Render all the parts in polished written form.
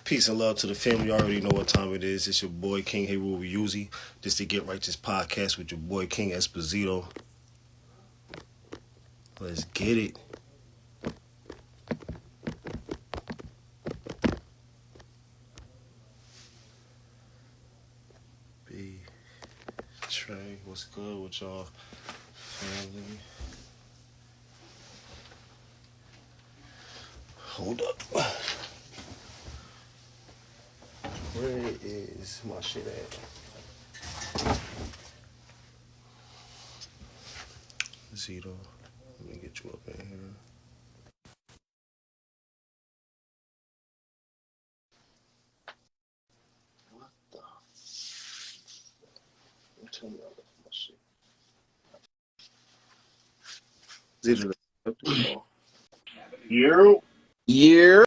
Peace and love to the family. You already know what time it is. It's your boy King Heru Yuzi. This the Get Righteous podcast with your boy King Espizito. Let's get it. B Trey, what's good with y'all family? Hold up. Where is my shit at? Zito. Let me get you up in here. What the? Tell me I left my shit. Zito. You. Yeah.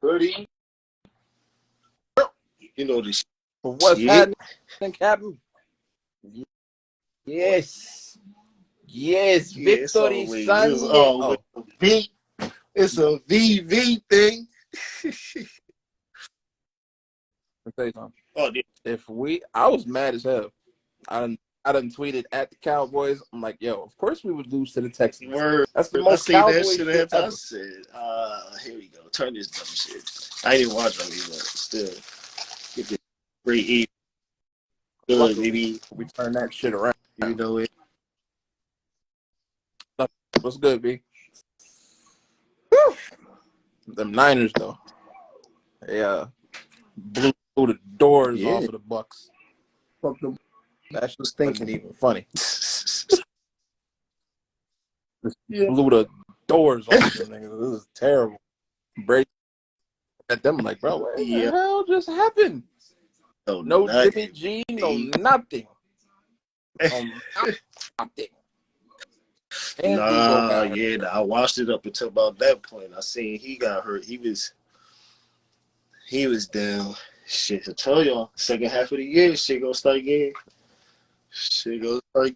Hoodie. You know this What's shit. happening, Captain? Yes. Yes. Yeah, Victory it's Sunday. a V. It's a VV thing. I'll tell you something. Oh, yeah. I was mad as hell. I done tweeted at the Cowboys. I'm like, yo, of course we would lose to the Texans. Word. That's the I most see that Cowboy shit shit after I ever. said, here we go. Turn this dumb shit. I didn't watch on me, but still. Get this great E. Good, baby. We turn that shit around. You know it. What's good, B? Whew. Them Niners, though. They blew the doors off of the Bucks. That shit wasn't even funny. Blew the doors off of them niggas. This is terrible. Brady at them like, bro, what the hell just happened? No Jimmy G, no nothing. Nothing. And I watched it up until about that point. I seen he got hurt. He was down. Shit, I tell y'all, second half of the year, shit gonna start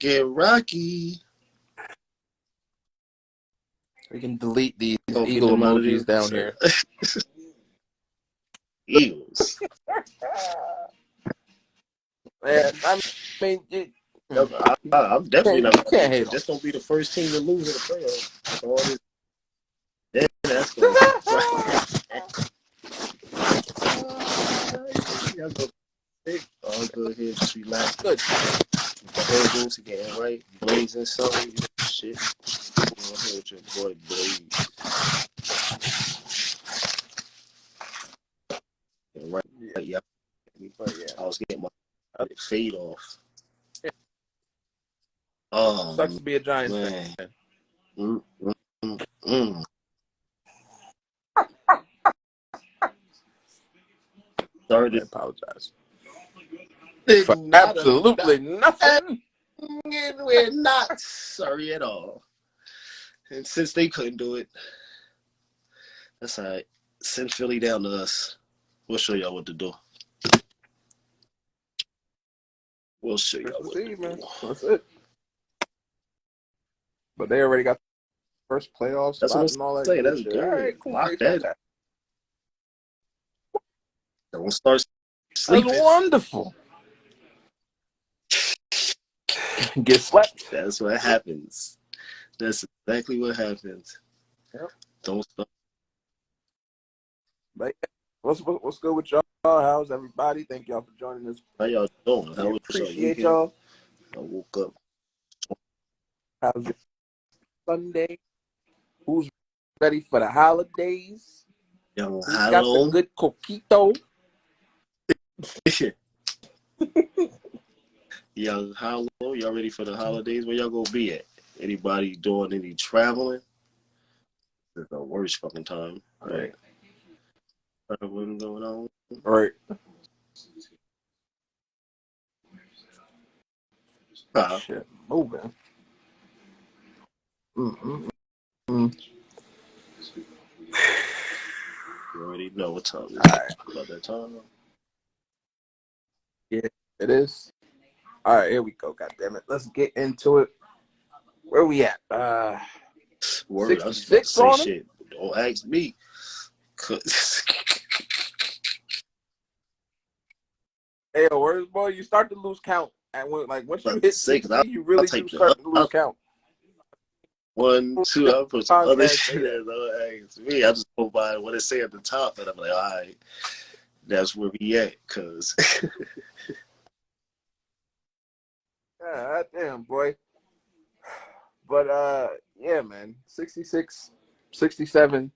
getting rocky. We can delete these eagle emojis down here. Eagles. Man, I mean, I'm definitely not. Can't hate this gonna be the first team to lose in the playoffs. All this. Yeah, that's gonna. All good here, just relax. Good. The herbals, getting right, blazing something, shit. Going here with your boy Blaze. Right, yeah. I was getting my fade off. Sucks to be a Giants fan. Sorry to apologize. For absolutely nothing. We're not sorry at all. And since they couldn't do it, that's all right. Send Philly down to us. We'll show y'all what to do. We'll show y'all what to do. That's it. But they already got the first playoff spot and all that. That's good. All right, cool. Lock that. Don't start sleeping. That's wonderful. Get swept. That's what happens. That's exactly what happens. Yep. Don't stop. But what's good with y'all? How's everybody? Thank y'all for joining us. How y'all doing? How appreciate y'all. I woke up. How's your Sunday? Who's ready for the holidays? Who's got the good coquito? Young Hollow, y'all ready for the holidays? Where y'all gonna be at? Anybody doing any traveling? It's the worst fucking time. Right. Traveling going on. Right. Shit, moving. You already know what time it is. All right. About that time. Yeah, it is. All right, here we go. God damn it. Let's get into it. Where we at? Word, 66 on it? Shit. Don't ask me. Hey, where's boy? You start to lose count, and once you hit Say, 60, because you I'll really take do start to lose count. 1, 2, I'll put some other Podcast shit in. Ask me. I just go by what it say at the top, and I'm like, all right, that's where we at, cause God damn, boy. But yeah, man. 66, 67,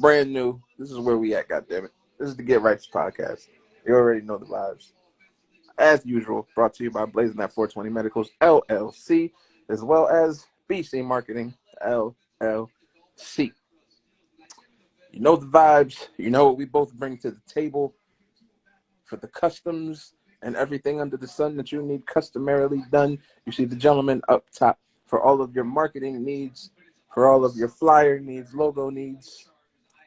brand new. This is where we at, goddammit. This is the Get Righteous podcast. You already know the vibes. As usual, brought to you by Blazing That 420 Medicals LLC, as well as BC Marketing LLC. You know the vibes. You know what we both bring to the table for the customs and everything under the sun that you need customarily done. You see the gentleman up top for all of your marketing needs, for all of your flyer needs, logo needs,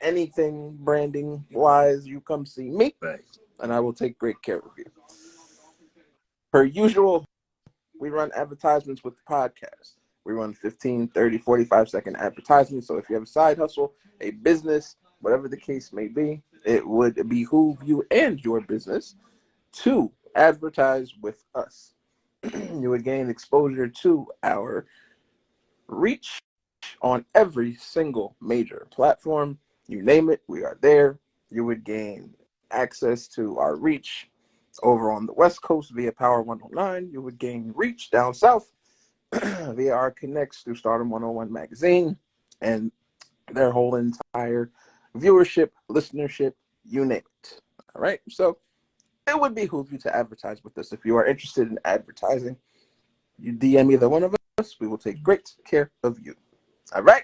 anything branding wise, you come see me, right. and I will take great care of you. Per usual, we run advertisements with the podcast. We run 15, 30, 45-second advertisements. So if you have a side hustle, a business, whatever the case may be, it would behoove you and your business to advertise with us. You would gain exposure to our reach on every single major platform. You name it, we are there. You would gain access to our reach over on the West Coast via Power 109. You would gain reach down south via our connects through Stardom 101 magazine and their whole entire viewership, listenership, you name it. All right. So it would behoove you to advertise with us. If you are interested in advertising, you DM either one of us. We will take great care of you. All right.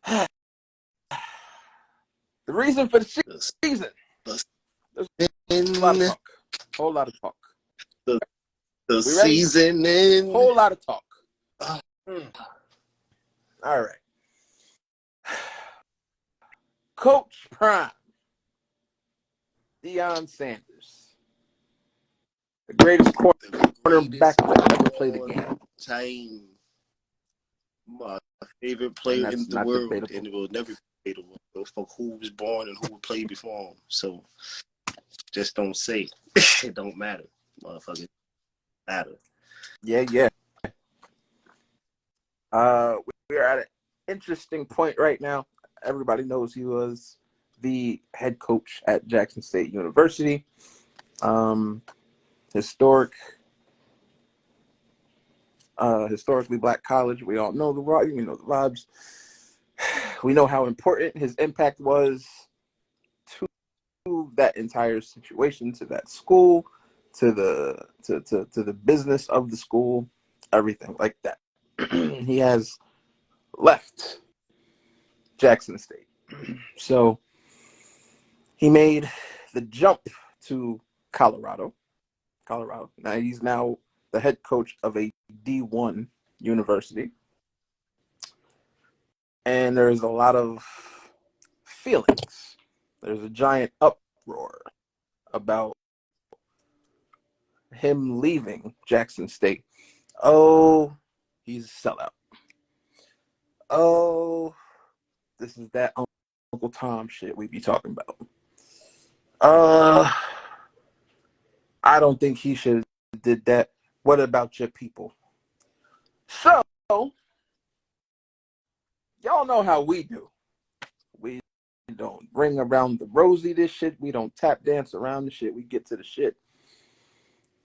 The reason for the season. There's a lot of talk. Whole lot of talk. The we ready? Seasoning. Whole lot of talk. All right. Coach Prime. Deion Sanders. The greatest cornerback to ever play the game. Time. My favorite player in the world, debatable. And it will never be debatable. For who was born and who would play before him. So just don't say. It don't matter, motherfucker. Matter. Yeah. We're at an interesting point right now. Everybody knows he was the head coach at Jackson State University. Historically black college. We all know the vibes. We know the vibes. We know how important his impact was to that entire situation, to that school, to the business of the school, everything like that. He has left Jackson State. So he made the jump to Colorado. Now he's now the head coach of a D1 university. And there's a lot of feelings. There's a giant uproar about him leaving Jackson State. Oh, he's a sellout. Oh, this is that Uncle Tom shit we be talking about. I don't think he should have did that. What about your people? So, y'all know how we do. We don't ring around the rosy this shit. We don't tap dance around the shit. We get to the shit.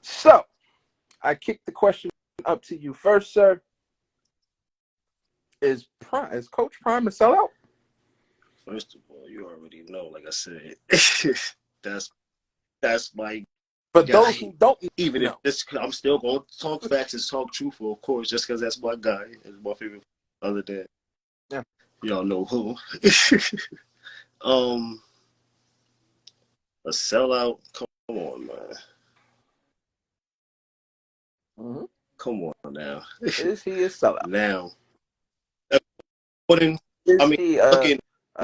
So, I kick the question up to you first, sir. Is Coach Prime a sellout? First of all, you already know, like I said, that's my For those who don't even know. if I'm still going to talk facts and talk truthful, of course, just because that's my guy and my favorite. Other than y'all know who. A sellout. Come on, man. Mm-hmm. Come on now. Is he a sellout? Now, looking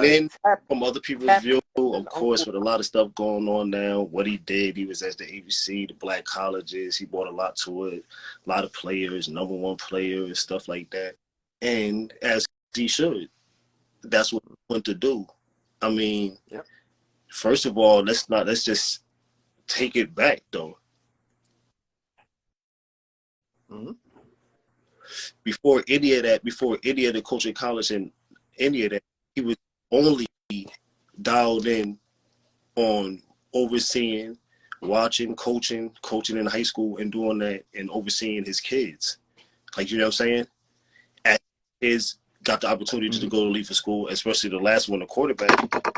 in from other people's view, of course, with a lot of stuff going on now, what he did, he was at the ABC, the black colleges, he brought a lot to it, a lot of players, number one players, stuff like that. And as he should, that's what he wanted to do. I mean, first of all, let's just take it back though. Mm-hmm. Before any of the coaching college and any of that, he was only dialed in on overseeing, watching, coaching in high school and doing that and overseeing his kids. Like, you know what I'm saying? As kids got the opportunity to go to leave for school, especially the last one, the quarterback,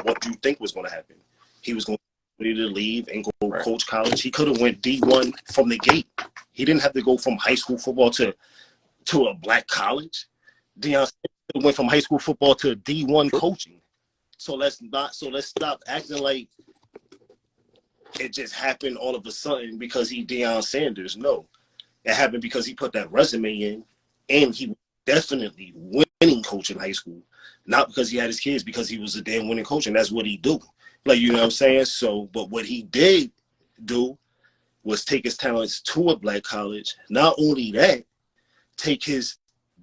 what do you think was going to happen? He was going to leave and go coach college. He could have went D1 from the gate. He didn't have to go from high school football to a black college. Deion went from high school football to D1 coaching. So let's stop acting like it just happened all of a sudden because he Deion Sanders. No, it happened because he put that resume in, and he was definitely winning coach in high school. Not because he had his kids, because he was a damn winning coach, and that's what he do. Like, you know what I'm saying? So, but what he did do was take his talents to a black college. Not only that, take his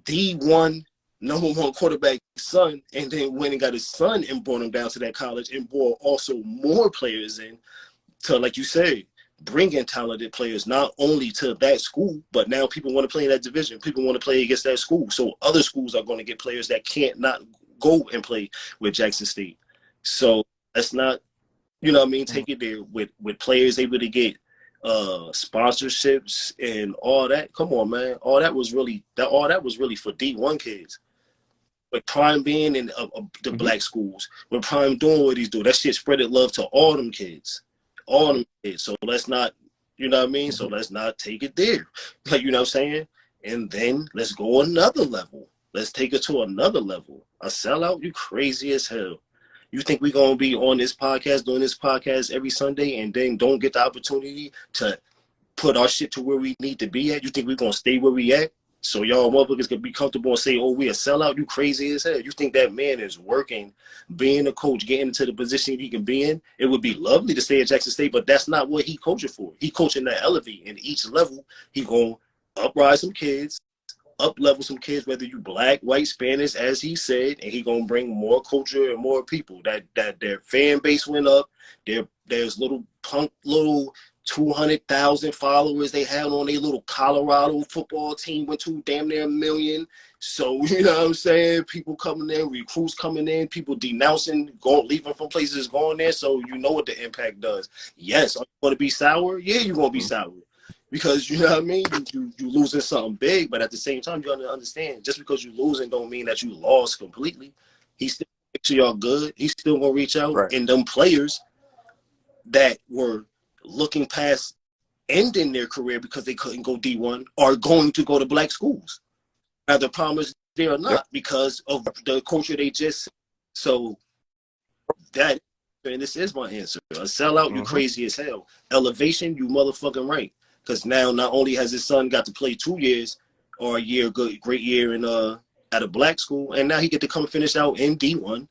D1 number one quarterback son, and then went and got his son and brought him down to that college and brought also more players in to, like you said, bring in talented players, not only to that school, but now people want to play in that division. People want to play against that school. So other schools are going to get players that can't not go and play with Jackson State. So that's not, you know what I mean, take it there with players able to get sponsorships and all that. Come on, man. All that was really for D1 kids. With Prime being in the black schools, with Prime doing what he's doing, that shit spreaded love to all them kids. All them kids. So let's not, you know what I mean? So let's not take it there. Like, you know what I'm saying? And then let's go another level. Let's take it to another level. A sellout? You crazy as hell. You think we're going to be on this podcast, doing this podcast every Sunday, and then don't get the opportunity to put our shit to where we need to be at? You think we're going to stay where we at? So y'all motherfuckers can be comfortable and say, oh, we a sellout? You crazy as hell. You think that man is working, being a coach, getting into the position he can be in? It would be lovely to stay at Jackson State, but that's not what he coaching for. He coaching to elevate. In each level, he going to uprise some kids, up-level some kids, whether you black, white, Spanish, as he said, and he going to bring more culture and more people. That their fan base went up. There's little 200,000 followers they had on their little Colorado football team, went to damn near 1 million. So, you know what I'm saying? People coming in, recruits coming in, people denouncing, leaving from places, going there. So you know what the impact does. Yes, are you going to be sour? Yeah, you're going to be sour. Because, you know what I mean? You losing something big, but at the same time, you got to understand, just because you losing don't mean that you lost completely. He's still make sure y'all good. He's still going to reach out. Right. And them players that were looking past ending their career because they couldn't go D1 are going to go to black schools. Now, the problem is they are not because of the culture they just. So that, and this is my answer. A sellout, you crazy as hell. Elevation, you motherfucking right. Because now not only has his son got to play 2 years or a year, great year in at a black school, and now he get to come finish out in D1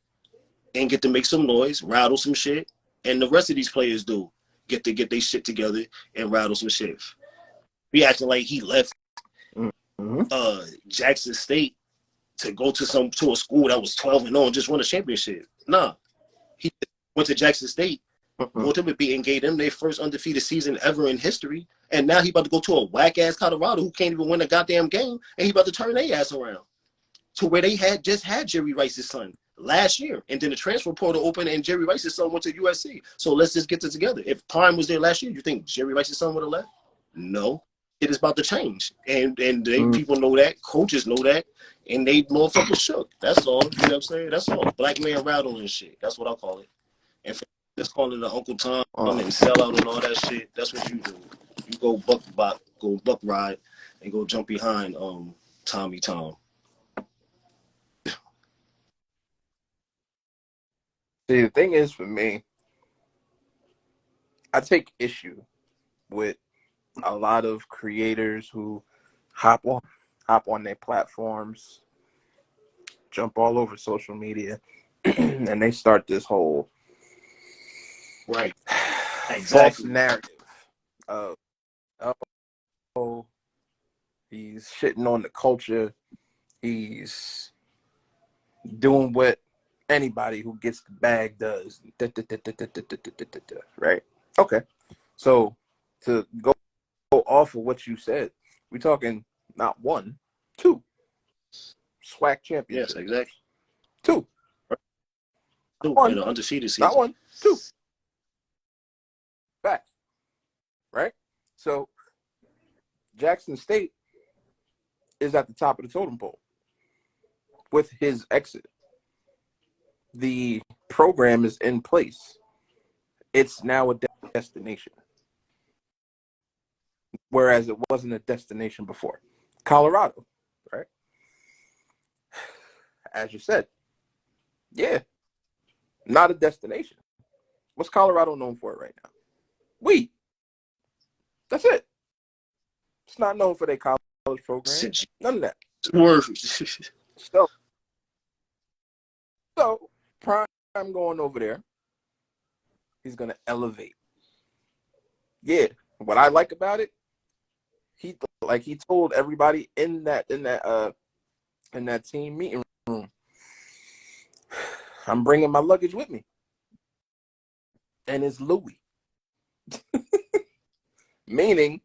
and get to make some noise, rattle some shit, and the rest of these players do get to get their shit together and rattle some shit. We acting like he left Jackson State to go to a school that was 12-0 and just won a championship. Nah, he went to Jackson State, ultimately beating, gave them their first undefeated season ever in history, and now he about to go to a whack ass Colorado who can't even win a goddamn game, and he about to turn their ass around to where they just had Jerry Rice's son last year, and then the transfer portal opened and Jerry Rice's son went to USC. So let's just get this together. If Prime was there last year, you think Jerry Rice's son would have left? No. It is about to change. And people know that, coaches know that, and they motherfuckers shook. That's all. You know what I'm saying? That's all. Black man rattle and shit. That's what I call it. And just calling the Uncle Tom and sell out and all that shit, that's what you do. You go buck ride and go jump behind Tommy Tom. See, the thing is, for me, I take issue with a lot of creators who hop on their platforms, jump all over social media, and they start this whole false narrative of, oh, he's shitting on the culture, he's doing what anybody who gets the bag does, right? Okay. So to go off of what you said, we're talking not one, two SWAC championships. Yes, exactly. Two. Two One. in an undefeated season. Not one, two. Facts. Right? So Jackson State is at the top of the totem pole with his exit. The program is in place. It's now a destination, whereas it wasn't a destination before. Colorado, right? As you said, yeah, not a destination. What's Colorado known for right now? Weed. That's it. It's not known for their college program. None of that. So Prime going over there, he's gonna elevate. Yeah, what I like about it, he told everybody in that team meeting room, I'm bringing my luggage with me, and it's Louis. Meaning,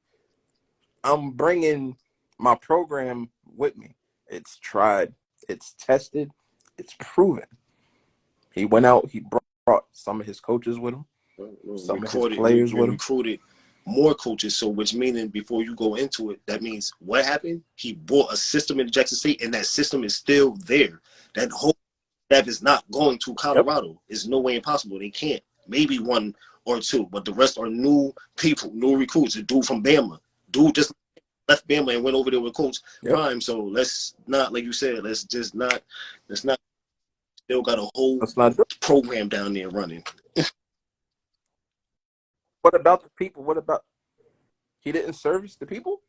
I'm bringing my program with me. It's tried, it's tested, it's proven. He went out, he brought some of his coaches with him, some of his players with him. Recruited more coaches, so which meaning before you go into it, that means what happened? He brought a system in Jackson State, and that system is still there. That whole staff is not going to Colorado. Yep. It's no way impossible. They can't. Maybe one or two, but the rest are new people, new recruits. A dude from Bama. Dude just left Bama and went over there with Coach Prime. So let's not, like you said, let's not still got a whole program down there running. What about the people? What about he didn't service the people?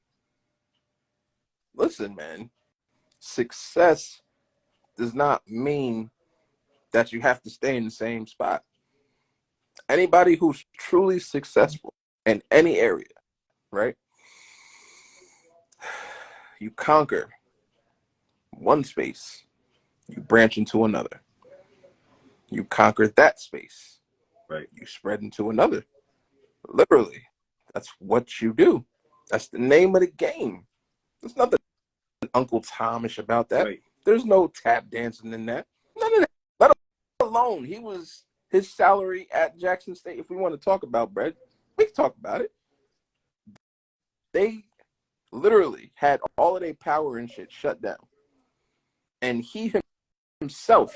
Listen, man, success does not mean that you have to stay in the same spot. Anybody who's truly successful in any area, right? You conquer one space, you branch into another. You conquer that space, right? You spread into another. Literally, that's what you do. That's the name of the game. There's nothing Uncle Tomish about that. Right. There's no tap dancing in that. None of that. Let alone his salary at Jackson State. If we want to talk about bread, we can talk about it. They literally had all of their power and shit shut down. And he himself,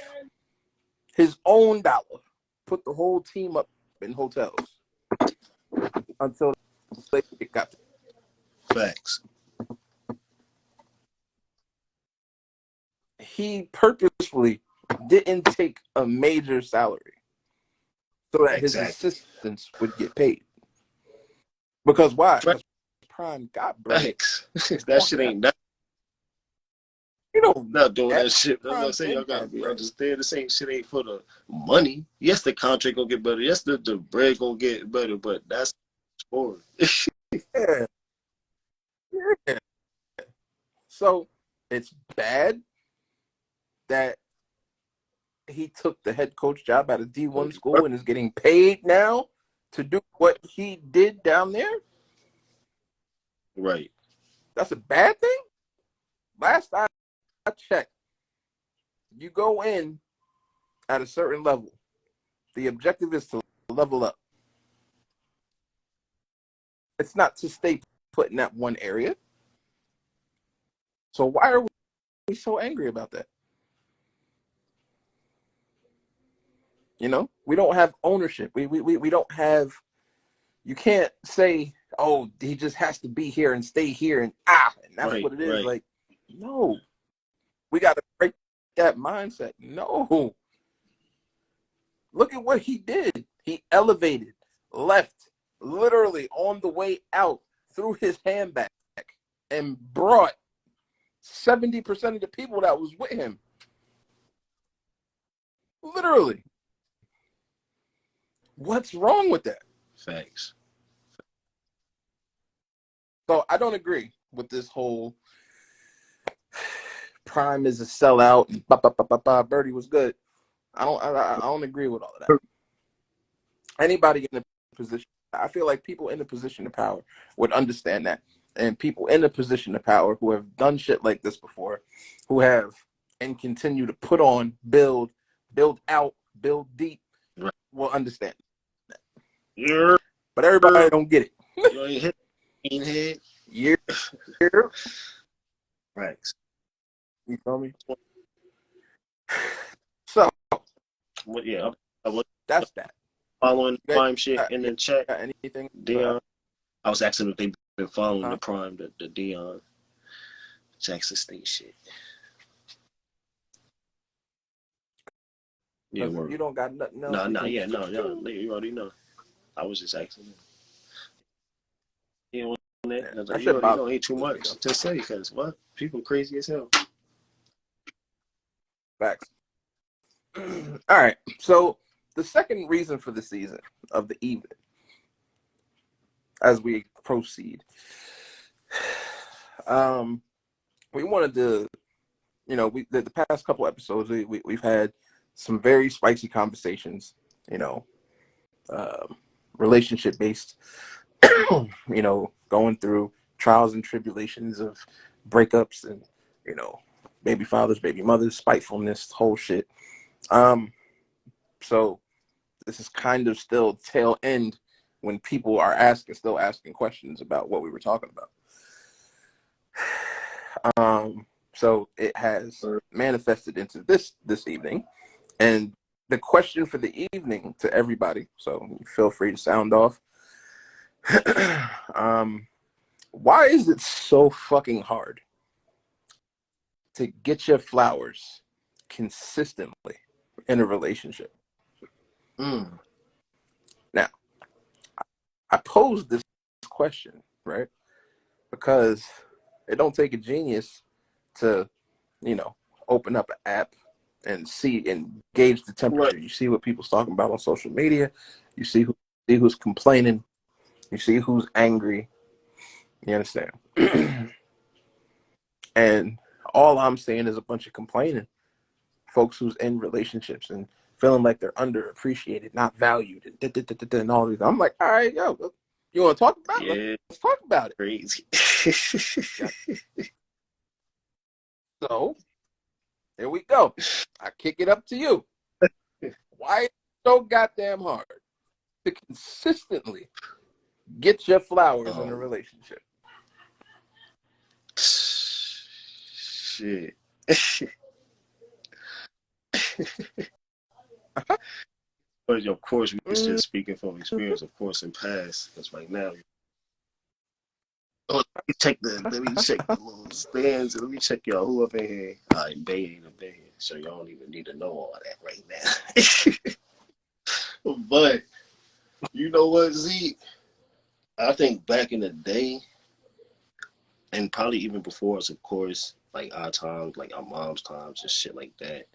his own dollar, put the whole team up in hotels until they got facts. He purposefully didn't take a major salary so that his assistants would get paid. Because why? Because Prime got bread. That shit ain't nothing. You know, not doing that shit. That's what I'm saying. Y'all gotta be understand. The same shit ain't for the money. Yes, the contract gonna get better. Yes, the bread gonna get better. But that's for yeah. So it's bad that he took the head coach job at a D1 school and is getting paid now to do what he did down there. Right. That's a bad thing. Last I checked, you go in at a certain level. The objective is to level up. It's not to stay put in that one area. So why are we so angry about that? You know, we don't have ownership. We don't have. You can't say, "Oh, he just has to be here and stay here," and that's what it is. Right. Like, no, we got to break that mindset. No, look at what he did. He elevated, left, literally on the way out, threw his hand back, and brought 70% of the people that was with him. Literally. What's wrong with that? Facts. So I don't agree with this whole Prime is a sellout and Birdie was good. I don't agree with all of that. Anybody in a position I feel like people in the position of power would understand that. And people in the position of power who have done shit like this before, who have and continue to put on, build out, build deep, Right. will understand. Yeah. But everybody don't get it. You ain't hit. Yeah. Right. You feel me? So, Yeah. that's that. Following the Prime shit in the chat. Anything? Dion. I was asking if they've been following the Prime, the Dion Jackson State shit. Yeah, you don't got nothing else. No. You already know. I was just asking. You know, you already know ain't too much to say because what? People crazy as hell. Facts. All right. So the second reason for the season of the evening, as we proceed, we wanted to, the past couple episodes we've had some very spicy conversations, relationship based, going through trials and tribulations of breakups and, baby fathers, baby mothers, spitefulness, whole shit. So this is kind of still tail end when people are still asking questions about what we were talking about. So it has manifested into this evening, and the question for the evening to everybody, so feel free to sound off. Why is it so fucking hard to get your flowers consistently in a relationship? Now, I posed this question, right? Because it don't take a genius to, open up an app and gauge the temperature. Right. You see what people's talking about on social media. You see who's complaining. You see who's angry. You understand? And all I'm saying is a bunch of complaining. Folks who's in relationships and feeling like they're underappreciated, not valued, and all these. I'm like, all right, yo, you want to talk about it? Yeah. Let's talk about it. Crazy. So, here we go. I kick it up to you. Why is it so goddamn hard to consistently get your flowers in a relationship? Shit. But of course, we're just speaking from experience, of course, in past. Because right now, let me check the little stands. Let me check y'all. Who up in here? All right, Bay ain't up in here, so y'all don't even need to know all that right now. But you know what, Z? I think back in the day, and probably even before us, of course, like our times, like our mom's times, and shit like that.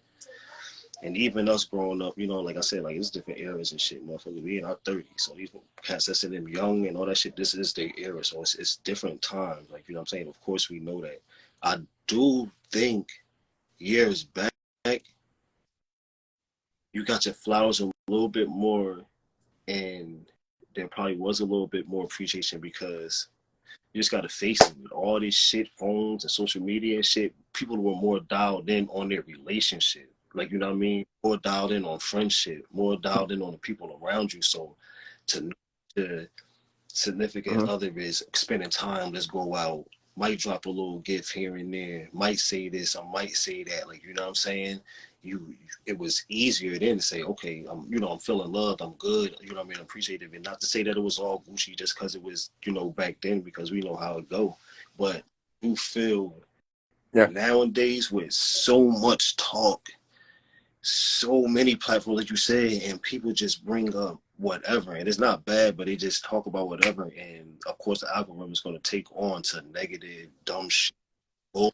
And even us growing up, like I said, like it's different eras and shit, motherfucker. We in our 30s, so these cats that's in them young and all that shit, this is their era. So it's different times. Like, you know what I'm saying? Of course we know that. I do think years back, you got your flowers a little bit more, and there probably was a little bit more appreciation because you just got to face it. With all this shit, phones and social media and shit, people were more dialed in on their relationship. Like, you know what I mean? More dialed in on friendship, more dialed in on the people around you. So to the significant other is spending time, let's go out, might drop a little gift here and there, might say this, I might say that. Like, you know what I'm saying? It was easier then to say, okay, I'm feeling loved, I'm good, you know what I mean, appreciative. And not to say that it was all Gucci just because it was, back then, because we know how it go. But you feel nowadays with so much talk, so many platforms, like you say, and people just bring up whatever, and it's not bad, but they just talk about whatever, and of course the algorithm is going to take on to negative, dumb shit. Like,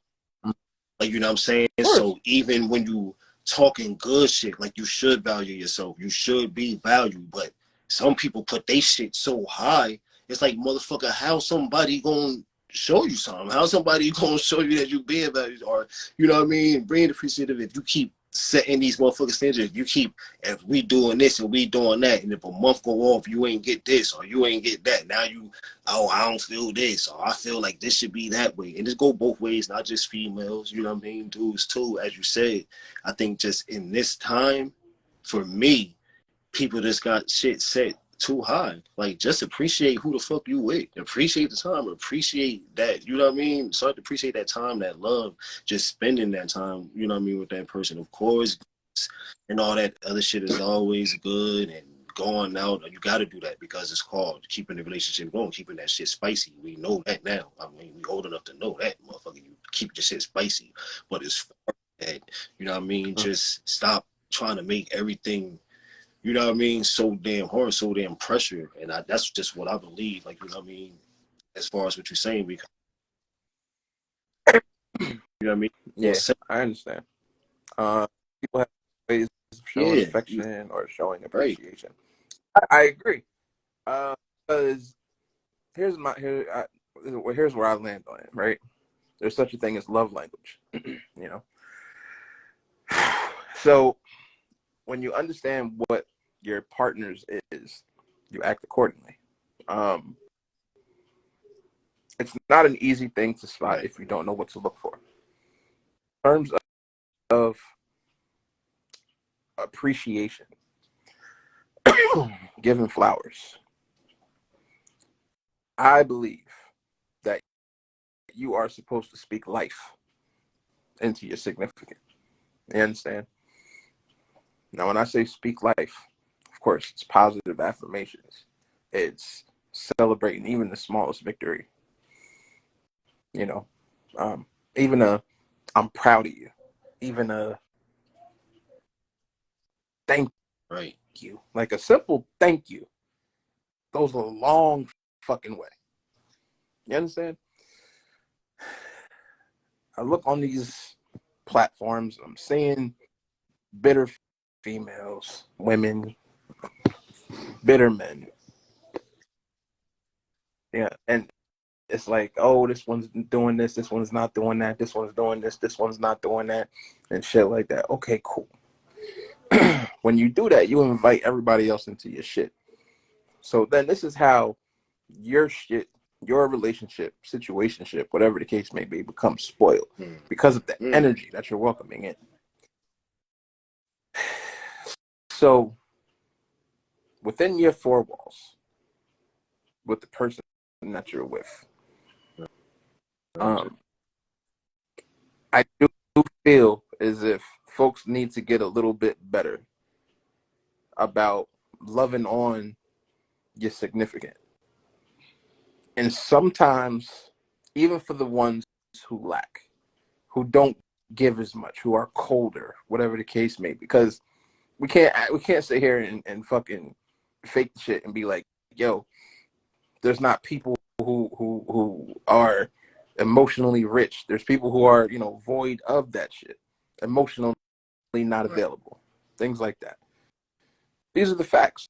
you know what I'm saying? So even when you talking good shit, like, you should value yourself, you should be valued, but some people put they shit so high, it's like, motherfucker, how somebody gonna show you something? How somebody gonna show you that you being valued, or, you know what I mean, being appreciative if you keep setting these motherfucking standards. You keep, if we doing this and we doing that, and if a month go off, you ain't get this or you ain't get that. Now you, oh, I don't feel this, or I feel like this should be that way. And just go both ways, not just females, you know what I mean? Dudes too, as you said. I think just in this time, for me, people just got shit set too high. Like, just appreciate who the fuck you with. Appreciate the time. Appreciate that. You know what I mean? Start to appreciate that time, that love, just spending that time, you know what I mean, with that person. Of course, and all that other shit is always good, and going out, you got to do that because it's called keeping the relationship going, keeping that shit spicy. We know that now. I mean, we old enough to know that, motherfucker. You keep your shit spicy. But it's that, you know what I mean? Just stop trying to make everything, you know what I mean, so damn hard, so damn pressure. And that's just what I believe. Like, you know what I mean, as far as what you're saying, because, you know what I mean? Yeah, I understand. People have ways of showing affection or showing appreciation. Right. I agree. Because here's where I land on it. Right, there's such a thing as love language. You know, so when you understand what your partner's is, you act accordingly. It's not an easy thing to spot if you don't know what to look for. In terms of appreciation, giving flowers, I believe that you are supposed to speak life into your significant. You understand? Now, when I say speak life, of course, it's positive affirmations. It's celebrating even the smallest victory. You know, even I'm proud of you. Even a thank you. Like a simple thank you goes a long fucking way. You understand? I look on these platforms, I'm seeing bitter females, women, bitter men. Yeah, and it's like, oh, this one's doing this one's not doing that, this one's doing this one's not doing that, and shit like that. Okay, cool. When you do that, you invite everybody else into your shit. So then this is how your shit, your relationship, situationship, whatever the case may be, becomes spoiled because of the energy that you're welcoming in. So within your four walls, with the person that you're with, I do feel as if folks need to get a little bit better about loving on your significant. And sometimes, even for the ones who lack, who don't give as much, who are colder, whatever the case may be, because we can't sit here and fucking fake the shit and be like, yo, there's not people who are emotionally rich. There's people who are, you know, void of that shit, emotionally not available, things like that. These are the facts.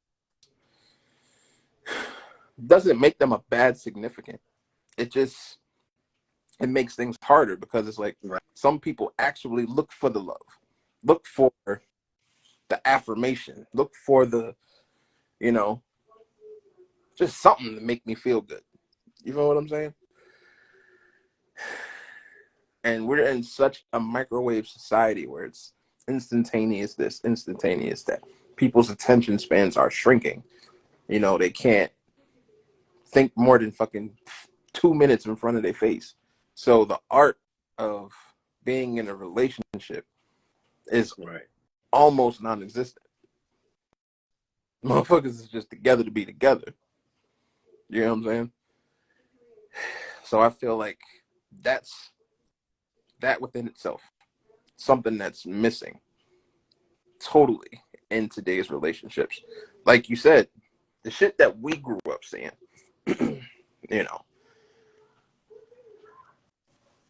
Doesn't make them a bad significant. It makes things harder because it's like some people actually look for the love, look for the affirmation, look for the, you know, just something to make me feel good. You know what I'm saying? And we're in such a microwave society where it's instantaneous this, instantaneous that. People's attention spans are shrinking. You know, they can't think more than fucking 2 minutes in front of their face. So the art of being in a relationship is almost non-existent. Motherfuckers is just together to be together. You know what I'm saying? So I feel like that's that within itself, something that's missing totally in today's relationships. Like you said, the shit that we grew up seeing, you know,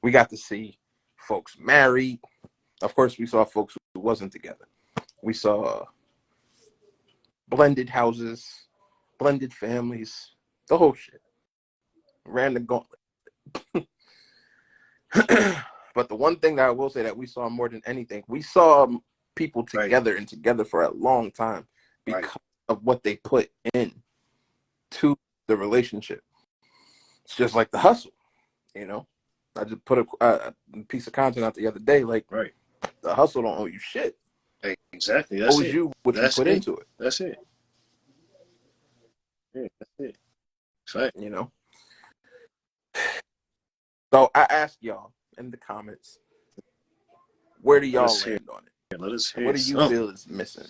we got to see folks married. Of course, we saw folks who wasn't together. We saw blended houses, blended families, the whole shit. Ran the gauntlet. But the one thing that I will say that we saw more than anything, we saw people together and together for a long time because of what they put in to the relationship. It's just like the hustle, you know. I just put a piece of content out the other day, like the hustle don't owe you shit. Exactly. That's owes you what you put into it. That's it. Yeah, that's it. Fact. You know. So I ask y'all in the comments, where do y'all land on it? Let us hear. What do you feel is missing?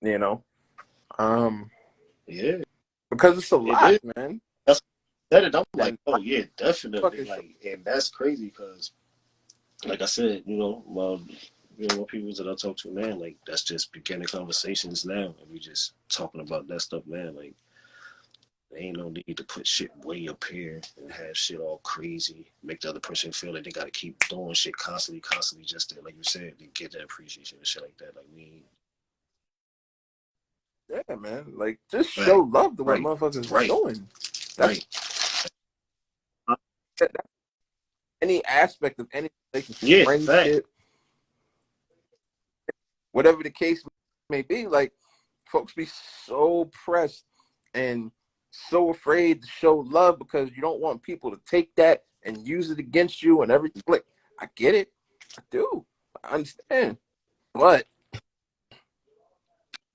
You know. Yeah. Because it's a lot, man. That's it. I'm like, oh yeah, definitely. Like, and that's crazy because, like I said, you know, what people that I talk to, man, like that's just beginning conversations now, and we just talking about that stuff, man. Like, there ain't no need to put shit way up here and have shit all crazy, make the other person feel like they got to keep doing shit constantly, just to, like you said, to get that appreciation and shit like that. Like we. Yeah, man. Like, just show love to what motherfuckers are doing. That's any aspect of any relationship, friendship, whatever the case may be. Like, folks be so pressed and so afraid to show love because you don't want people to take that and use it against you and everything. Like, I get it. I do. I understand. But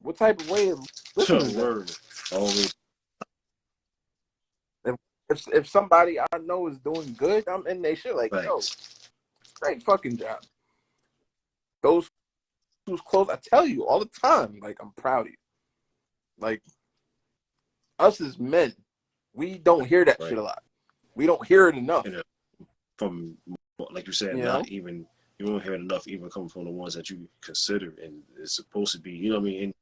what type of way of listening is that? If somebody I know is doing good, I'm in their shit like, yo, great fucking job. Those who's close, I tell you all the time, like, I'm proud of you. Like, us as men, we don't hear that shit a lot. We don't hear it enough. From, like you said, not even, you don't hear it enough even coming from the ones that you consider, and it's supposed to be, you know what I mean?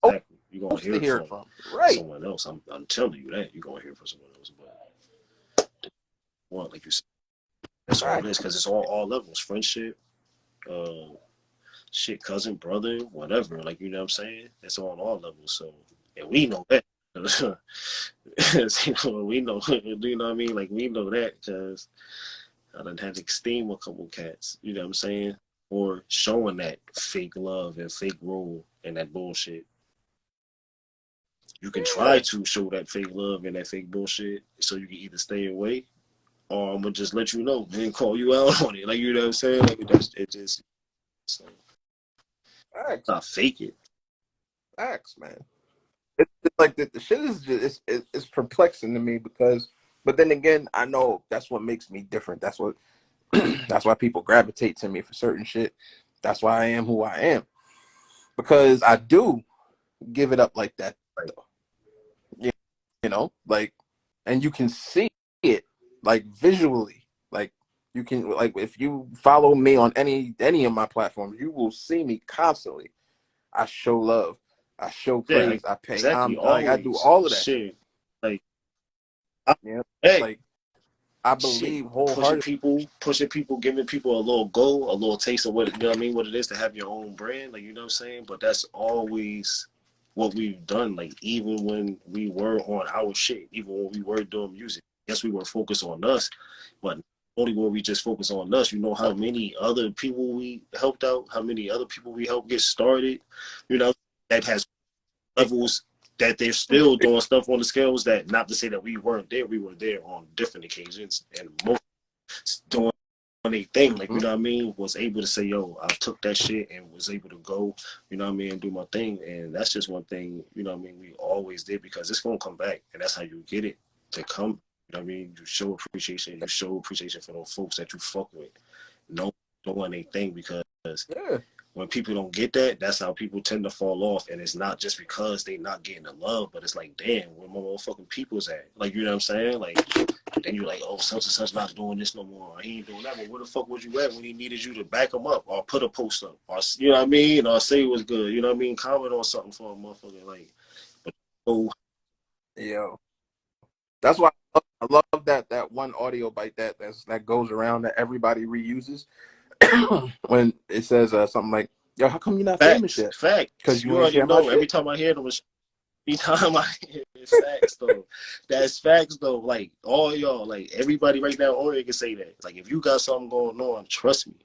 Exactly. You're going to hear it from someone else. I'm telling you that. You're going to hear it from someone else. But, well, like you said, that's all it is, because it's all levels. Friendship, shit, cousin, brother, whatever. Like, you know what I'm saying? It's on all levels. So, and we know that. We know, you know what I mean? Like, we know that because I done had to steam a couple cats, you know what I'm saying? Or showing that fake love and fake role and that bullshit. You can try to show that fake love and that fake bullshit so you can either stay away or I'm going to just let you know and call you out on it. Like, you know what I'm saying? Like, it just, so. Not fake it. Facts, man. It's like the shit is just, it's perplexing to me because, but then again, I know that's what makes me different. That's what, that's why people gravitate to me for certain shit. That's why I am who I am. Because I do give it up like that. You know, like, and you can see it like visually, like you can, like, if you follow me on any of my platforms, you will see me constantly. I show love, I show praise, I pay. I do all of that shit. Like, like, I believe wholeheartedly. Pushing people, giving people a little go, a little taste of what, you know what I mean, what it is to have your own brand, like, you know what I'm saying? But that's always what we've done, like, even when we were on our shit, even when we were doing music. Yes, we were focused on us, but only when we just focus on us, you know how many other people we helped out, how many other people we helped get started, you know, that has levels that they're still doing stuff on the scales that, not to say that we weren't there, we were there on different occasions, and most doing a thing, like, you know what I mean, was able to say, yo, I took that shit and was able to go, you know what I mean, and do my thing. And that's just one thing, you know what I mean, we always did, because it's gonna come back, and that's how you get it to come, you know what I mean? You show appreciation for those folks that you fuck with, no doing a thing, because when people don't get that, that's how people tend to fall off. And it's not just because they not getting the love, but it's like, damn, where my motherfucking people's at? Like, you know what I'm saying? Like, then you're like, oh, such and such not doing this no more, or he ain't doing that. But where the fuck was you at when he needed you to back him up, or put a post up, or, you know what I mean, or say it was good, you know what I mean? Comment on something for a motherfucker, like, but that's why I love that one audio bite that goes around that everybody reuses when it says something like, yo, how come you're not famous yet? Facts. Because you already know. Every time I hear them, it's facts though. That's facts though. Like, all y'all, like, everybody right now on here can say that. Like, if you got something going on, trust me,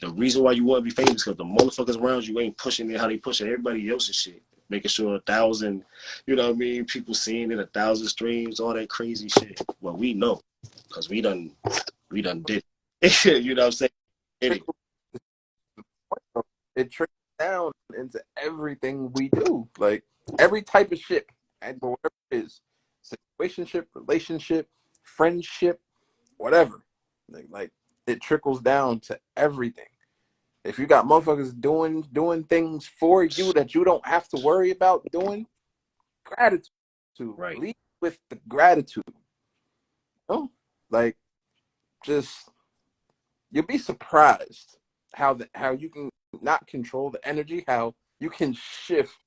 The reason why you want to be famous because the motherfuckers around you ain't pushing it how they pushing everybody else's shit. Making sure 1,000, you know what I mean, people seeing it, 1,000 streams, all that crazy shit. Well, we know because we done did. You know what I'm saying? It trickles down into everything we do. Like every type of shit, and whatever it is, situationship, relationship, friendship, whatever. Like it trickles down to everything. If you got motherfuckers doing things for you that you don't have to worry about doing, gratitude. Right. Lead with the gratitude. You know? Like just you'll be surprised how you can not control the energy, how you can shift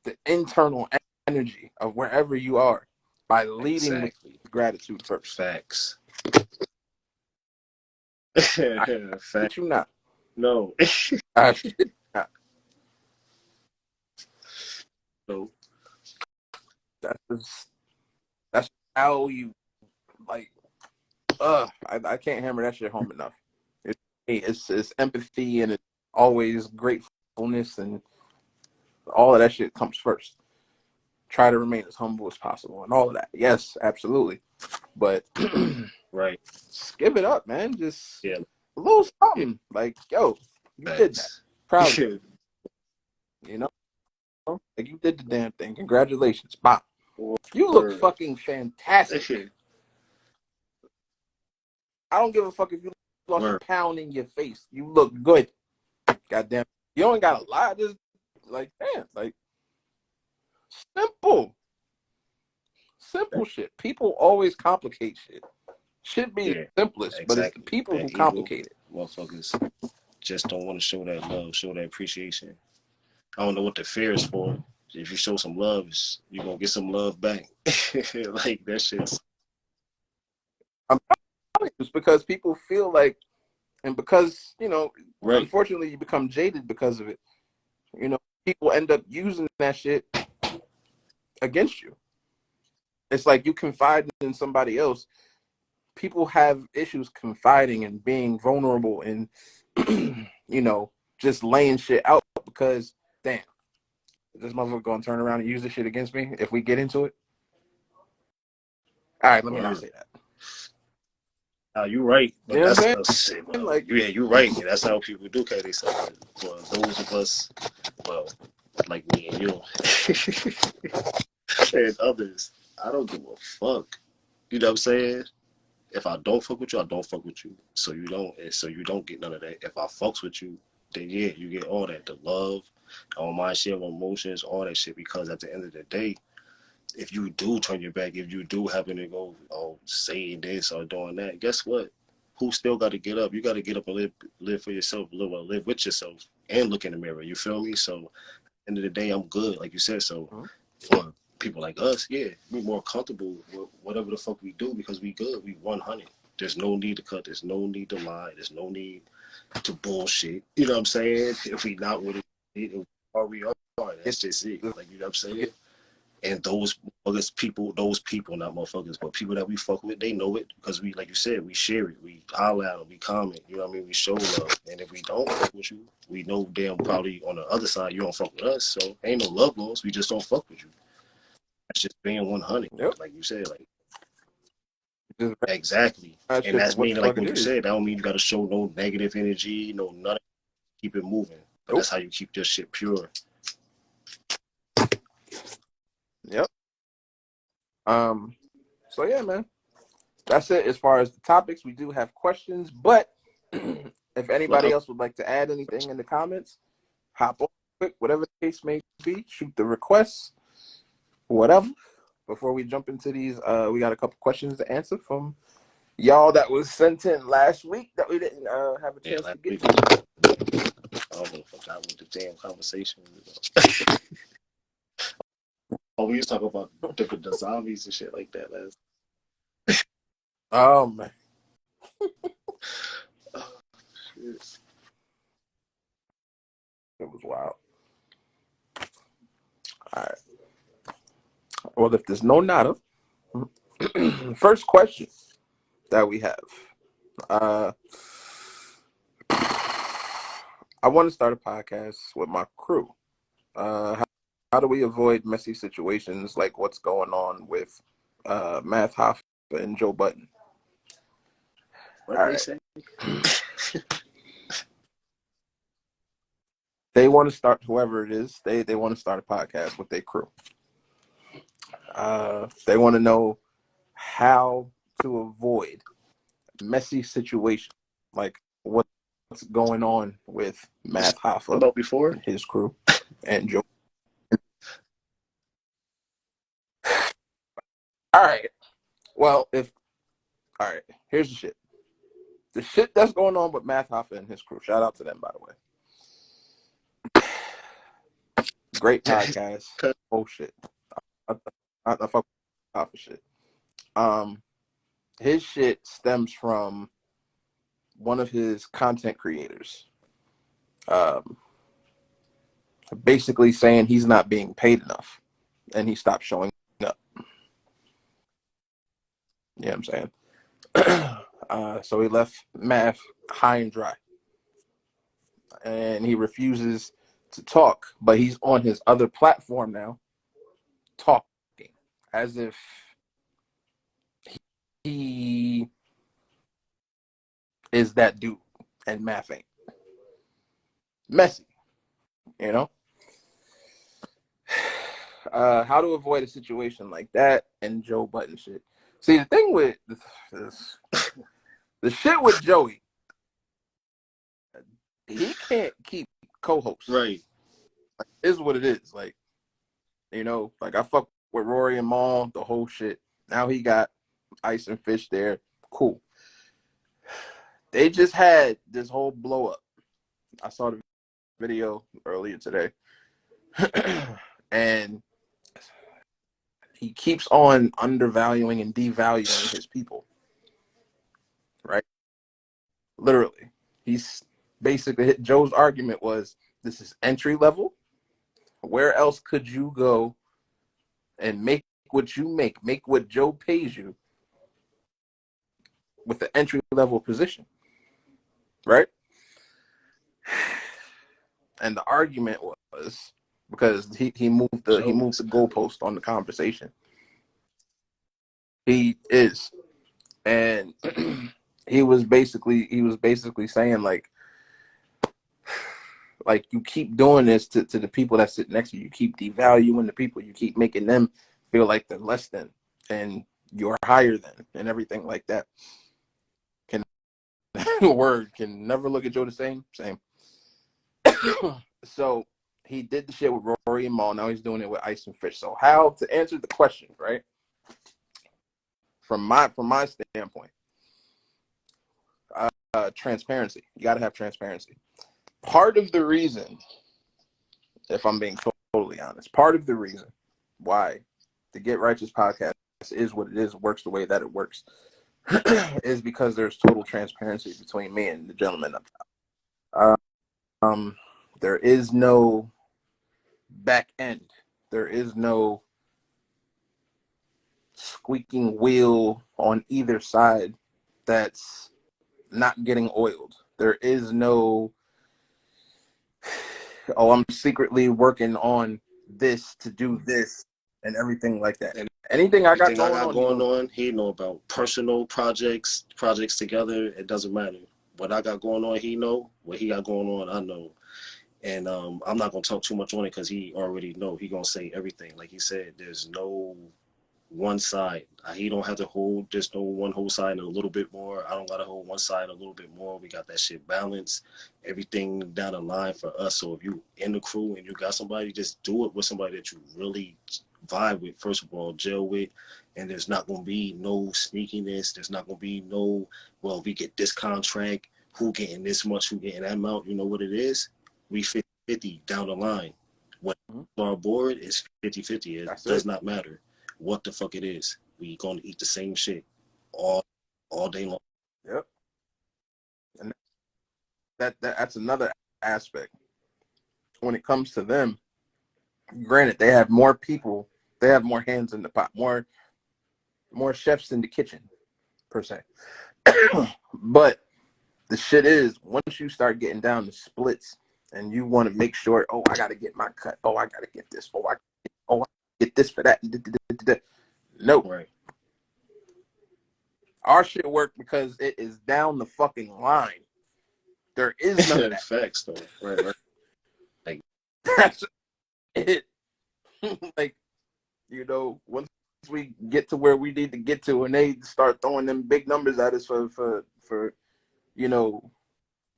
the internal energy of wherever you are by leading with gratitude first. Facts. Facts. You not. No. I shit not. No. That's how you like. I can't hammer that shit home enough. It's empathy and it's always gratefulness and all of that shit comes first. Try to remain as humble as possible and all of that. Yes, absolutely. But right. Just give it up, man. Just a little something. Like, yo, you did that. Proud of you. You know? Like you did the damn thing. Congratulations. Bop. You look fucking fantastic. I don't give a fuck if you lost a pound in your face. You look good. Goddamn. You ain't got a lot. Just like, damn, like simple shit. People always complicate shit. Should be the simplest, but it's the people who complicate it. Motherfuckers just don't want to show that love, show that appreciation. I don't know what the fear is for. If you show some love, you're going to get some love back. Like, that shit's... I'm telling you, it's because people feel like, and because, you know, unfortunately you become jaded because of it. You know, people end up using that shit against you. It's like you confide in somebody else. People have issues confiding and being vulnerable and, you know, just laying shit out because, damn, is this motherfucker going to turn around and use this shit against me if we get into it? All right, let me not say that. You're right, but you know that's shit. Like, yeah, you're right. Yeah, that's how people do carry themselves. For those of us, well, like me and you, and others, I don't give a fuck. You know what I'm saying? If I don't fuck with you, I don't fuck with you. So you don't get none of that. If I fucks with you, then yeah, you get all that. The love, all my share of emotions, all that shit. Because at the end of the day, if you do turn your back, if you do happen to go, saying this or doing that, guess what? Who still got to get up? You got to get up and live for yourself, live with yourself, and look in the mirror. You feel me? So, at the end of the day, I'm good, like you said. So, for people like us, yeah, we're more comfortable with whatever the fuck we do because we good. We 100. There's no need to cut. There's no need to lie. There's no need to bullshit. You know what I'm saying? If we not with it, or we are, that's just it. Like, you know what I'm saying? And those people, not motherfuckers, but people that we fuck with, they know it because we, like you said, we share it, we holler at them, we comment, you know what I mean? We show love. And if we don't fuck with you, we know damn probably on the other side you don't fuck with us. So ain't no love lost. We just don't fuck with you. That's just being 100, like you said, like exactly. And that's meaning like what you said. That don't mean you got to show no negative energy, no nothing. Keep it moving. But that's how you keep this shit pure. Yep. So yeah, man. That's it as far as the topics. We do have questions, but if anybody else would like to add anything in the comments, hop on quick, whatever the case may be, shoot the requests, whatever. Before we jump into these, we got a couple questions to answer from y'all that was sent in last week that we didn't have a chance to get to. I forgot what the damn conversation was about. We was talking about the zombies and shit like that last. Oh man. Shit. It was wild. All right. Well, if there's no nada, first question that we have. I want to start a podcast with my crew. How do we avoid messy situations like what's going on with Math Hoffa and Joe Budden? What they say? They want to start, whoever it is, they want to start a podcast with their crew. They want to know how to avoid messy situations like what's going on with Math Hoffa about before and his crew and Joe. All right. Well, here's the shit. The shit that's going on with Math Hoffa and his crew. Shout out to them, by the way. Great podcast. Oh shit. I fuck Hoffa shit. His shit stems from one of his content creators. Basically saying he's not being paid enough and he stopped showing up. You know what I'm saying? So he left Math high and dry. And he refuses to talk, but he's on his other platform now talking as if he is that dude and Math ain't. Messy, you know? How to avoid a situation like that and Joe Budden shit. See, the thing with this, the shit with Joey, he can't keep co-hosts. Right. Like, is what it is. Like, you know, like I fuck with Rory and Maul, the whole shit. Now he got Ice and Fish there. Cool. They just had this whole blow up. I saw the video earlier today. And he keeps on undervaluing and devaluing his people. Right? Literally. He's basically, Joe's argument was, this is entry level. Where else could you go and make what you make what Joe pays you with the entry level position? Right? And the argument was because he moved the goalpost on the conversation. He is, and he was basically saying like you keep doing this to the people that sit next to you. You keep devaluing the people. You keep making them feel like they're less than and you're higher than and everything like that. Can never look at Joe the same. So he did the shit with Rory and Maul. Now he's doing it with Ice and Fish. So how to answer the question, right? From my standpoint, transparency. You got to have transparency. Part of the reason, if I'm being totally honest, part of the reason why the Get Righteous podcast is what it is, works the way that it works, is because there's total transparency between me and the gentleman up top. There is no back end. There is no squeaking wheel on either side that's not getting oiled. There is no, oh, I'm secretly working on this to do this and everything like that. And anything I got going on, he know about personal projects together. It doesn't matter. What I got going on, he know. What he got going on, I know. And I'm not going to talk too much on it because he already know. He going to say everything. Like he said, there's no one side. He don't have to hold. There's no one whole side and a little bit more. I don't got to hold one side a little bit more. We got that shit balanced. Everything down the line for us. So if you in the crew and you got somebody, just do it with somebody that you really vibe with, first of all, gel with. And there's not going to be no sneakiness. There's not going to be no, well, we get this contract. Who getting this much? Who getting that amount? You know what it is? We 50-50 down the line. When our board is 50-50, it does not matter what the fuck it is. We gonna eat the same shit all day long. Yep. And that's another aspect. When it comes to them, granted, they have more people, they have more hands in the pot, more chefs in the kitchen, per se. But the shit is, once you start getting down to splits and you want to make sure, oh, I got to get my cut. Oh, I got to get this. I get this for that. No. Right. Our shit work because it is down the fucking line. There is none of that. Facts, though. Right. Like, that's it. Like, once we get to where we need to get to, and they start throwing them big numbers at us for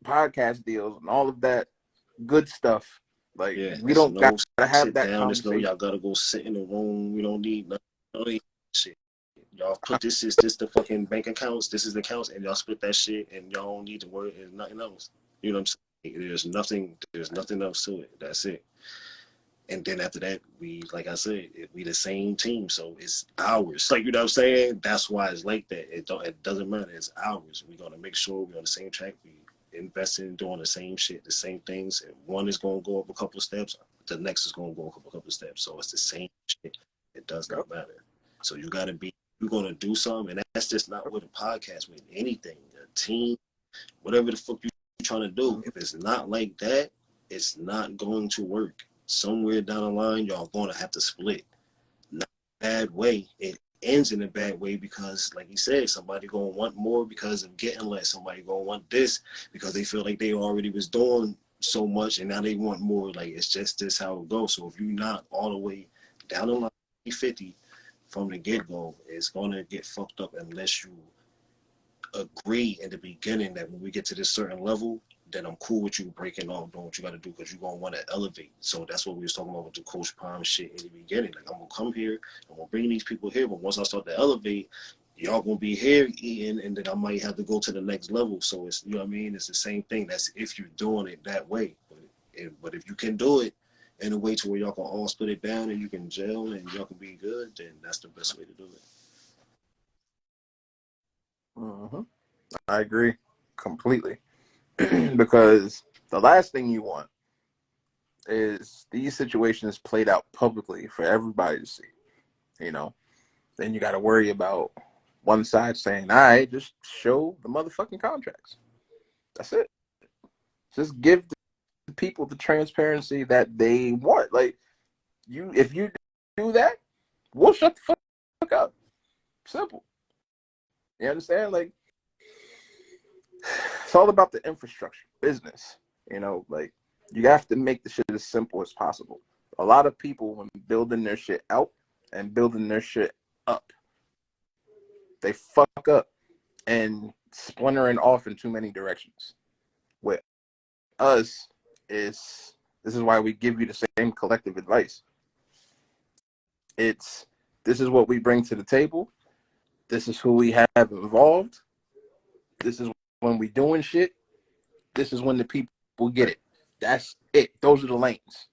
podcast deals and all of that good stuff. Like, we don't gotta have that conversation. Y'all gotta go sit in the room. We don't need nothing. Shit. Y'all put this is the fucking bank accounts. This is the accounts, and y'all split that shit, and y'all don't need to worry. There's nothing else. You know what I'm saying? There's nothing else to it. That's it. And then after that, like I said, we the same team, so it's ours. Like, you know what I'm saying? That's why it's like that. It doesn't matter. It's ours. We're gonna make sure we're on the same track. We invest in doing the same shit, the same things. And one is gonna go up a couple of steps. The next is gonna go up a couple of steps. So it's the same shit. It does not matter. So you're gonna do something, and that's just not with a podcast. With anything, a team, whatever the fuck you're trying to do. If it's not like that, it's not going to work. Somewhere down the line, y'all gonna have to split. Not in a bad way. It ends in a bad way because, like you said, somebody gonna want more because of getting less. Somebody gonna want this because they feel like they already was doing so much and now they want more. Like, it's just this how it goes. So if you're not all the way down the line 50 from the get-go, it's gonna get fucked up unless you agree in the beginning that when we get to this certain level, then I'm cool with you breaking off, doing what you got to do, because you're going to want to elevate. So that's what we was talking about with the Coach Prime shit in the beginning. Like, I'm going to come here, I'm going to bring these people here, but once I start to elevate, y'all going to be here eating, and then I might have to go to the next level. So it's, you know what I mean? It's the same thing. That's if you're doing it that way. But if you can do it in a way to where y'all can all split it down and you can gel and y'all can be good, then that's the best way to do it. Mm-hmm. I agree completely. Because the last thing you want is these situations played out publicly for everybody to see. Then you got to worry about one side saying, all right, just show the motherfucking contracts. That's it. Just give the people the transparency that they want. Like, if you do that, we'll shut the fuck up. Simple. You understand? Like, it's all about the infrastructure, business. Like, you have to make the shit as simple as possible. A lot of people, when building their shit out and building their shit up, they fuck up and splintering off in too many directions. With us, this is why we give you the same collective advice. This is what we bring to the table. This is who we have involved. This is when we doing shit. This is when the people get it. That's it. Those are the lanes.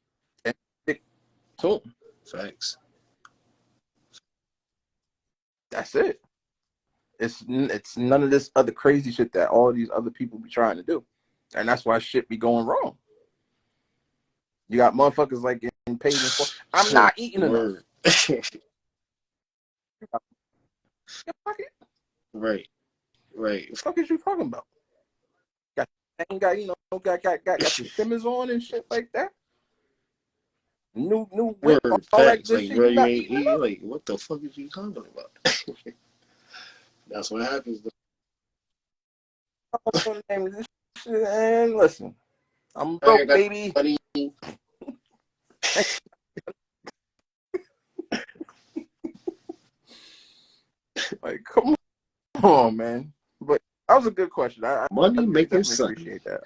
And stick to them. Facts. That's it. It's none of this other crazy shit that all these other people be trying to do. And that's why shit be going wrong. You got motherfuckers like getting paid in for. I'm not eating enough. Right. What the fuck is you talking about? Got the shimmers on and shit like that. New whip, all that good like, shit. Bro, you ain't eating. Like, what the fuck is you talking about? That's what happens. And listen, I'm broke, baby. Money. Like, come on, man. But that was a good question. Money I making definitely appreciate that.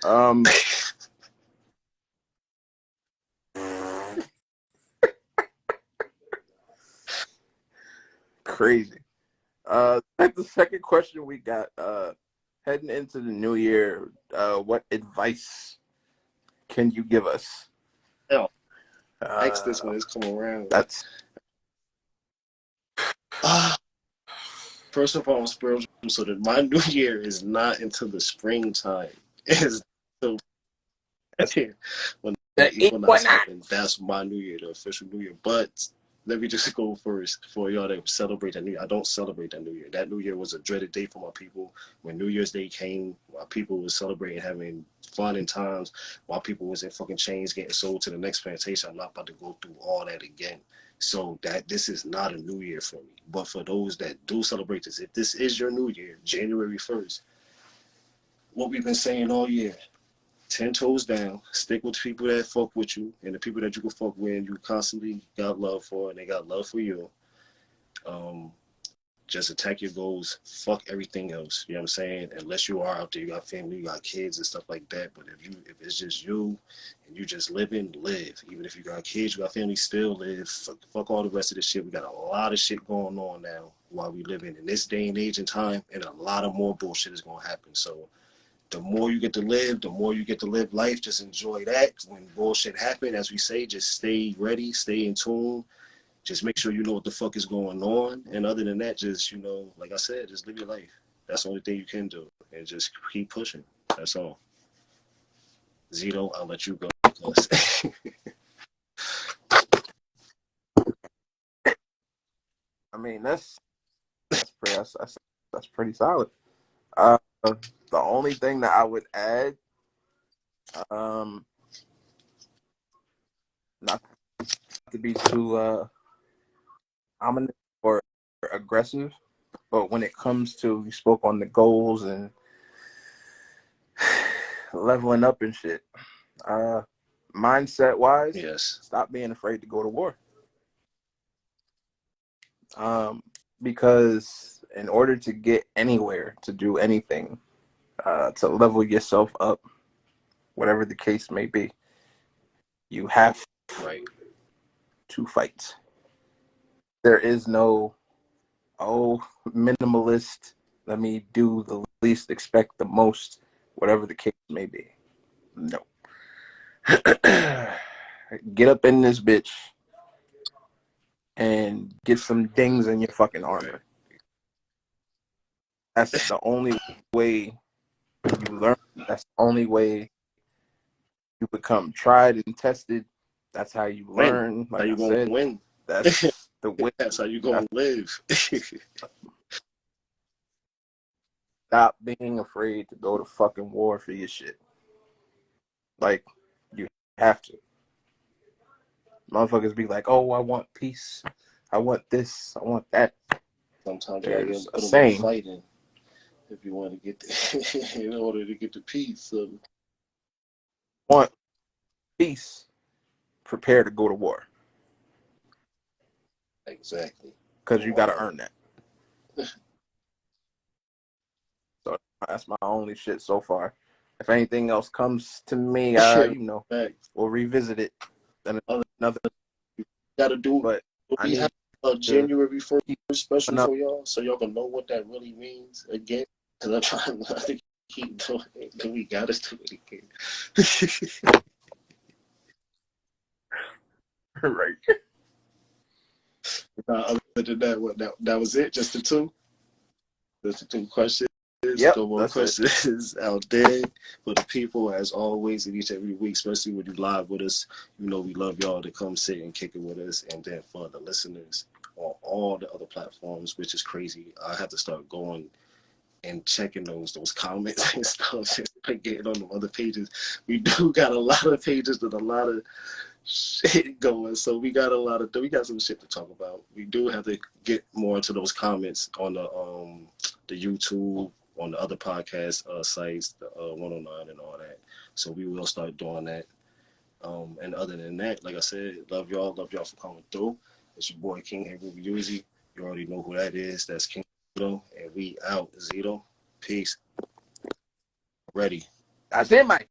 Crazy. The second question we got, heading into the new year, what advice can you give us? Next, this one is coming around. That's first of all, spiritual. So that my new year is not until the springtime. It's until when the equinox happens. That's my new year, the official new year. But let me just go first for y'all that celebrate that New Year. I don't celebrate that New Year. That New Year was a dreaded day for my people. When New Year's Day came, while people was celebrating, having fun and times, while people was in fucking chains getting sold to the next plantation, I'm not about to go through all that again. So that this is not a New Year for me. But for those that do celebrate this, if this is your New Year, January 1st, what we've been saying all year, 10 toes down, stick with the people that fuck with you and the people that you can fuck with and you constantly got love for and they got love for you. Just attack your goals, fuck everything else. You know what I'm saying? Unless you are out there, you got family, you got kids and stuff like that. But if it's just you and you just living, live. Even if you got kids, you got family, still live. Fuck all the rest of this shit. We got a lot of shit going on now while we live in this day and age and time, and a lot of more bullshit is gonna happen. So the more you get to live, the more you get to live life. Just enjoy that. When bullshit happen, as we say, just stay ready, stay in tune. Just make sure you know what the fuck is going on. And other than that, just, you know, like I said, just live your life. That's the only thing you can do. And just keep pushing. That's all. Zito, I'll let you go. I mean, that's pretty solid. The only thing that I would add, not to be too ominous or aggressive, but when it comes to, you spoke on the goals and leveling up and shit, mindset wise, yes, stop being afraid to go to war. Because in order to get anywhere, to do anything, to level yourself up, whatever the case may be, you have to fight. There is no, minimalist, let me do the least, expect the most, whatever the case may be. No. Get up in this bitch and get some dings in your fucking armor. That's the only way you learn. That's the only way you become tried and tested. That's how you learn. Like how you gonna win? That's the way. That's how you gonna live. Stop being afraid to go to fucking war for your shit. Like, you have to. Motherfuckers be like, oh, I want peace. I want this. I want that. Sometimes there's you a gotta saying. fighting if you want to get in order to get the peace. So. Want peace, prepare to go to war. Exactly. Because you got to earn that. So that's my only shit so far. If anything else comes to me, you know, we'll revisit it. Then another. Got to do. But we have a January 1st special for y'all, so y'all can know what that really means again. Because I'm trying not to keep doing it. Because we got to do it again. Right. Other than that, that was it? Just the two? Just the two questions? Yep, no more questions out there for the people, as always, in each every week, especially when you live with us. You know we love y'all to come sit and kick it with us. And then for the listeners on all the other platforms, which is crazy, I have to start going and checking those comments and stuff and getting on the other pages. We do got a lot of pages with a lot of shit going, so we got some shit to talk about. We do have to get more into those comments on the YouTube, on the other podcast sites, the 109 and all that. So we will start doing that. And other than that, like I said, love y'all for coming through. It's your boy King Heru. You already know who that is. That's King Zito, and we out. Zito, peace. Ready. That's it, Mike.